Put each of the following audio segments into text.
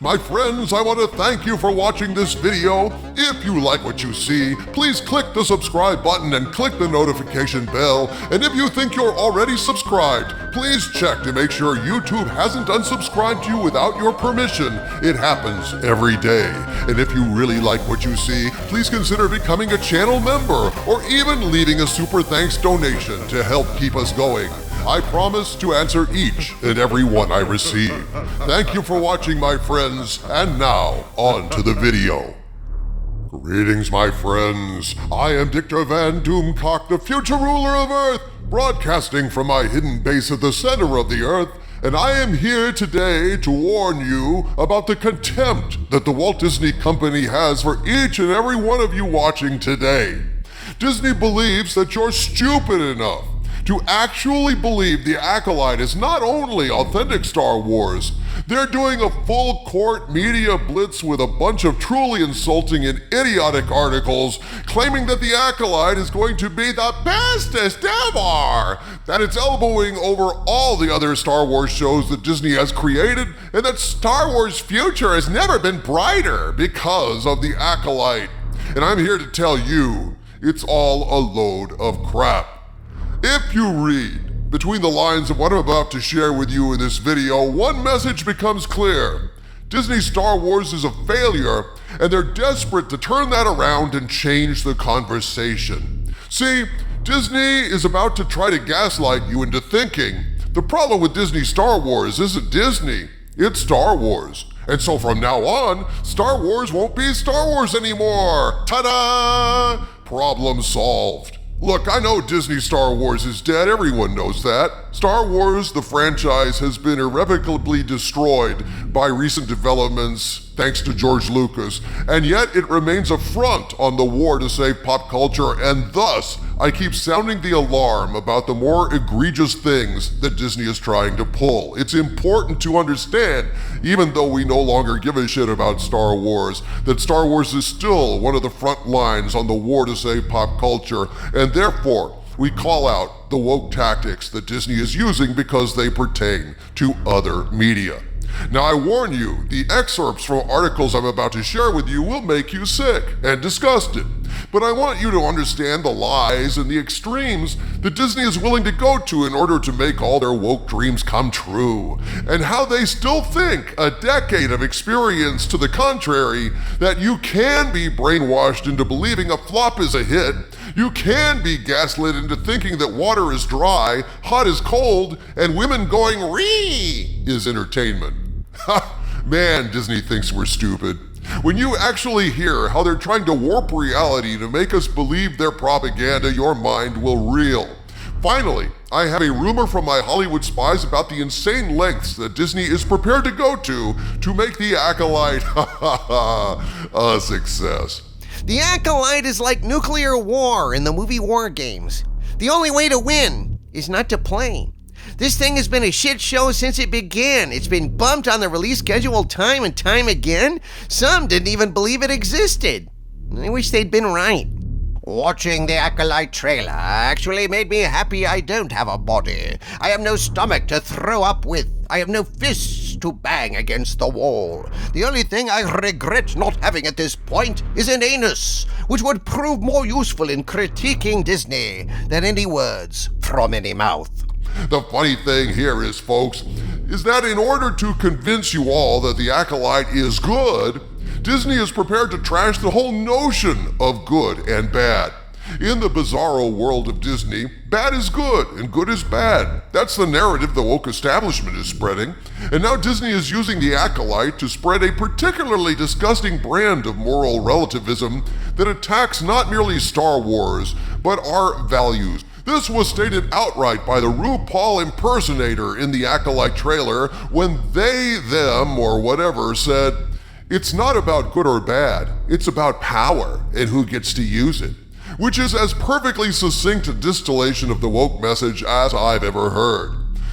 My friends, I want to thank you for watching this video. If you like what you see, please click the subscribe button and click the notification bell. And if you think you're already subscribed, please check to make sure YouTube hasn't unsubscribed you without your permission. It happens every day. And if you really like what you see, please consider becoming a channel member or even leaving a super thanks donation to help keep us going. I promise to answer each and every one I receive. Thank you for watching, my friends, and now, on to the video. Greetings, my friends. I am Dictor Van Doomcock, the future ruler of Earth, broadcasting from my hidden base at the center of the Earth, and I am here today to warn you about the contempt that the Walt Disney Company has for each and every one of you watching today. Disney believes that you're stupid enough to actually believe the Acolyte is not only authentic Star Wars, they're doing a full court media blitz with a bunch of truly insulting and idiotic articles claiming that the Acolyte is going to be the bestest ever, that it's elbowing over all the other Star Wars shows that Disney has created, and that Star Wars' future has never been brighter because of the Acolyte. And I'm here to tell you, it's all a load of crap. If you read between the lines of what I'm about to share with you in this video, one message becomes clear. Disney Star Wars is a failure, and they're desperate to turn that around and change the conversation. See, Disney is about to try to gaslight you into thinking the problem with Disney Star Wars isn't Disney, it's Star Wars. And so from now on, Star Wars won't be Star Wars anymore. Ta-da! Problem solved. Look, I know Disney Star Wars is dead, everyone knows that. Star Wars, the franchise, has been irrevocably destroyed by recent developments thanks to George Lucas, and yet it remains a front on the war to save pop culture, and thus I keep sounding the alarm about the more egregious things that Disney is trying to pull. It's important to understand, even though we no longer give a shit about Star Wars, that Star Wars is still one of the front lines on the war to save pop culture, and therefore we call out the woke tactics that Disney is using because they pertain to other media. Now I warn you, the excerpts from articles I'm about to share with you will make you sick and disgusted. But I want you to understand the lies and the extremes that Disney is willing to go to in order to make all their woke dreams come true, and how they still think, a decade of experience to the contrary, that you can be brainwashed into believing a flop is a hit, you can be gaslit into thinking that water is dry, hot is cold, and women going "ree" is entertainment. Ha! Man, Disney thinks we're stupid. When you actually hear how they're trying to warp reality to make us believe their propaganda, your mind will reel. Finally, I have a rumor from my Hollywood spies about the insane lengths that Disney is prepared to go to make the Acolyte a success. The Acolyte is like nuclear war in the movie War Games. The only way to win is not to play. This thing has been a shit show since it began. It's been bumped on the release schedule time and time again. Some didn't even believe it existed. I wish they'd been right. Watching the Acolyte trailer actually made me happy I don't have a body. I have no stomach to throw up with. I have no fists to bang against the wall. The only thing I regret not having at this point is an anus, which would prove more useful in critiquing Disney than any words from any mouth. The funny thing here is, folks, is that in order to convince you all that the Acolyte is good, Disney is prepared to trash the whole notion of good and bad. In the bizarro world of Disney, bad is good and good is bad. That's the narrative the woke establishment is spreading. And now Disney is using the Acolyte to spread a particularly disgusting brand of moral relativism that attacks not merely Star Wars, but our values. This was stated outright by the RuPaul impersonator in the Acolyte trailer when they, them, or whatever said, "It's not about good or bad, it's about power and who gets to use it," which is as perfectly succinct a distillation of the woke message as I've ever heard.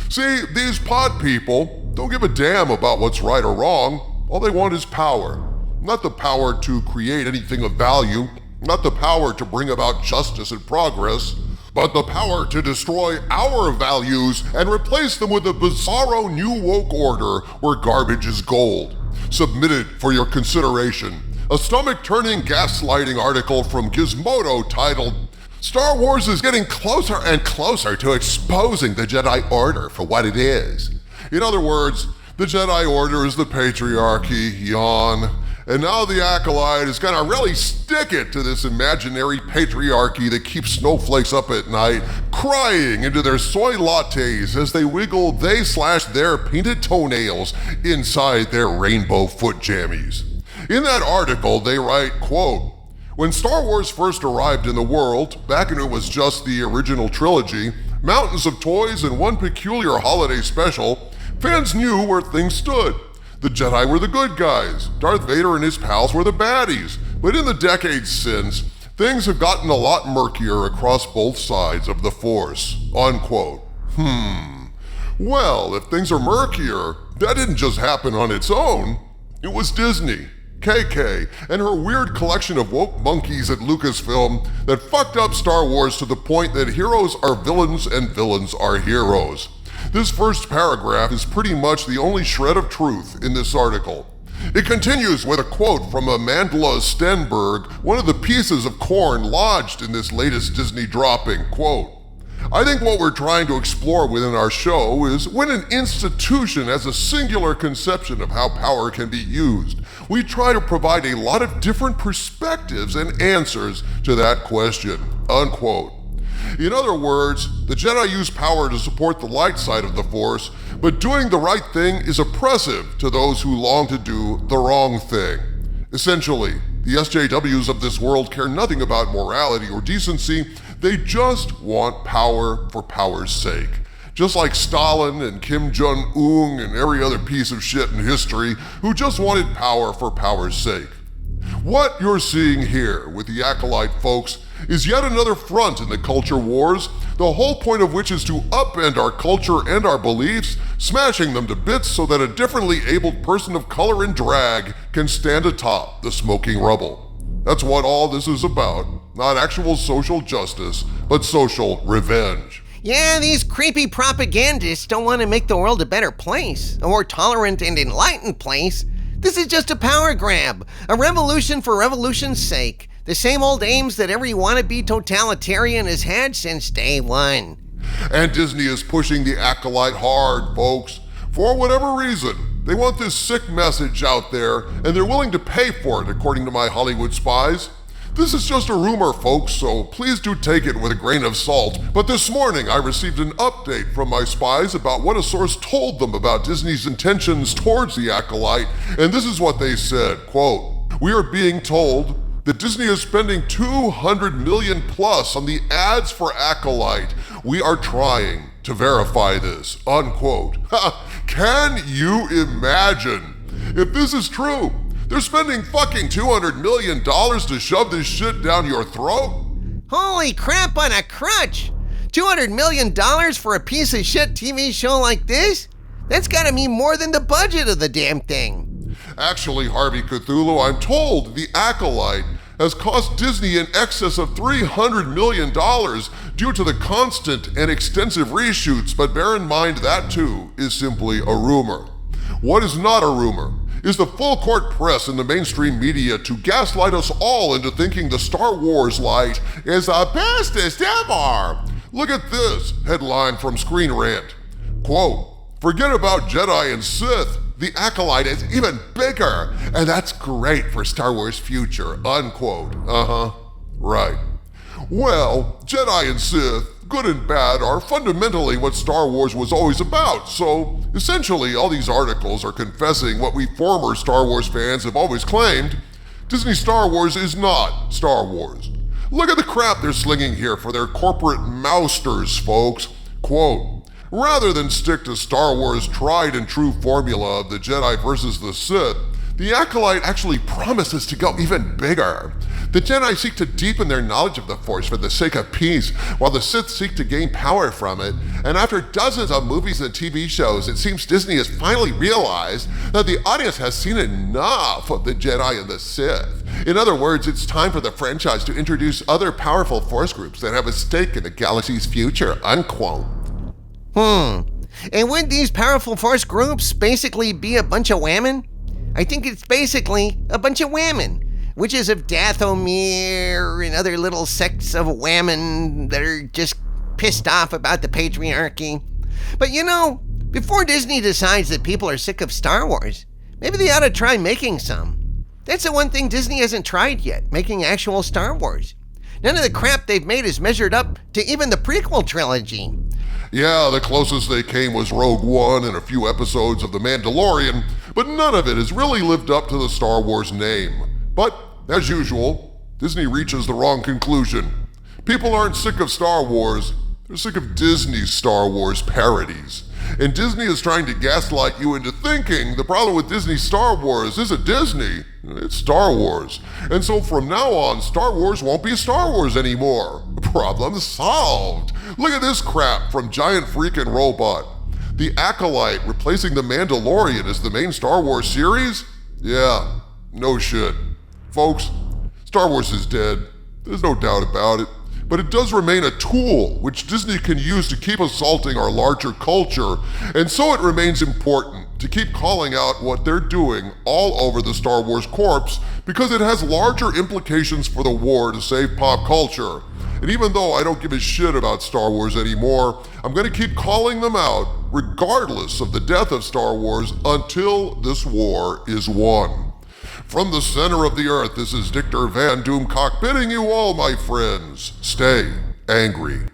See, these pod people don't give a damn about what's right or wrong. All they want is power. Not the power to create anything of value, not the power to bring about justice and progress, but the power to destroy our values and replace them with a bizarro new woke order where garbage is gold. submitted for your consideration. A stomach-turning gaslighting article from Gizmodo titled, "Star Wars is getting closer and closer to exposing the Jedi Order for what it is." In other words, the Jedi Order is the patriarchy, yawn. And now the Acolyte is gonna really stick it to this imaginary patriarchy that keeps snowflakes up at night, crying into their soy lattes as they wiggle their painted toenails inside their rainbow foot jammies. In that article, they write, quote, "When Star Wars first arrived in the world, back when it was just the original trilogy, mountains of toys and one peculiar holiday special, fans knew where things stood. The Jedi were the good guys, Darth Vader and his pals were the baddies. But in the decades since, things have gotten a lot murkier across both sides of the Force." Unquote. Well, if things are murkier, that didn't just happen on its own. It was Disney, KK, and her weird collection of woke monkeys at Lucasfilm that fucked up Star Wars to the point that heroes are villains and villains are heroes. This first paragraph is pretty much the only shred of truth in this article. It continues with a quote from Amandla Stenberg, one of the pieces of corn lodged in this latest Disney dropping, quote, "I think what we're trying to explore within our show is when an institution has a singular conception of how power can be used, we try to provide a lot of different perspectives and answers to that question." Unquote. In other words, the Jedi use power to support the light side of the Force, but doing the right thing is oppressive to those who long to do the wrong thing. Essentially, the SJWs of this world care nothing about morality or decency, they just want power for power's sake. Just like Stalin and Kim Jong-un and every other piece of shit in history who just wanted power for power's sake. What you're seeing here with the Acolyte folks is yet another front in the culture wars, the whole point of which is to upend our culture and our beliefs, smashing them to bits so that a differently abled person of color in drag can stand atop the smoking rubble. That's what all this is about. Not actual social justice, but social revenge. Yeah, these creepy propagandists don't want to make the world a better place, a more tolerant and enlightened place. This is just a power grab, a revolution for revolution's sake. The same old aims that every wannabe totalitarian has had since day one. And Disney is pushing the Acolyte hard, folks. For whatever reason, they want this sick message out there, and they're willing to pay for it, according to my Hollywood spies. This is just a rumor, folks, so please do take it with a grain of salt. But this morning, I received an update from my spies about what a source told them about Disney's intentions towards the Acolyte, and this is what they said, quote, "We are being told that Disney is spending $200 million plus on the ads for Acolyte. We are trying to verify this," unquote. Can you imagine? If this is true, they're spending fucking $200 million to shove this shit down your throat? Holy crap on a crutch! $200 million for a piece of shit TV show like this? That's gotta mean more than the budget of the damn thing. Actually, Harvey Cthulhu, I'm told the Acolyte has cost Disney in excess of $300 million due to the constant and extensive reshoots, but bear in mind that too is simply a rumor. What is not a rumor is the full court press and the mainstream media to gaslight us all into thinking the Star Wars light is the bestest ever. Look at this headline from Screen Rant. Quote, "Forget about Jedi and Sith. The Acolyte is even bigger, and that's great for Star Wars' future," unquote. Right. Well, Jedi and Sith, good and bad, are fundamentally what Star Wars was always about, so essentially all these articles are confessing what we former Star Wars fans have always claimed. Disney Star Wars is not Star Wars. Look at the crap they're slinging here for their corporate mousters, folks. Quote, "Rather than stick to Star Wars' tried and true formula of the Jedi versus the Sith, the Acolyte actually promises to go even bigger. The Jedi seek to deepen their knowledge of the Force for the sake of peace, while the Sith seek to gain power from it. And after dozens of movies and TV shows, it seems Disney has finally realized that the audience has seen enough of the Jedi and the Sith. In other words, it's time for the franchise to introduce other powerful Force groups that have a stake in the galaxy's future," unquote. And would these powerful Force groups basically be a bunch of women? I think it's basically a bunch of women. Witches of Dathomir and other little sects of women that are just pissed off about the patriarchy. But before Disney decides that people are sick of Star Wars, maybe they ought to try making some. That's the one thing Disney hasn't tried yet, making actual Star Wars. None of the crap they've made is measured up to even the prequel trilogy. Yeah, the closest they came was Rogue One and a few episodes of The Mandalorian, but none of it has really lived up to the Star Wars name. But, as usual, Disney reaches the wrong conclusion. People aren't sick of Star Wars, they're sick of Disney's Star Wars parodies. And Disney is trying to gaslight you into thinking the problem with Disney's Star Wars isn't Disney, it's Star Wars. And so from now on, Star Wars won't be Star Wars anymore. Problem solved. Look at this crap from Giant Freaking Robot. The Acolyte replacing The Mandalorian as the main Star Wars series? Yeah, no shit. Folks, Star Wars is dead. There's no doubt about it. But it does remain a tool which Disney can use to keep assaulting our larger culture, and so it remains important to keep calling out what they're doing all over the Star Wars corpse because it has larger implications for the war to save pop culture. And even though I don't give a shit about Star Wars anymore, I'm going to keep calling them out regardless of the death of Star Wars until this war is won. From the center of the earth, this is Dictor Van Doomcock bidding you all, my friends, stay angry.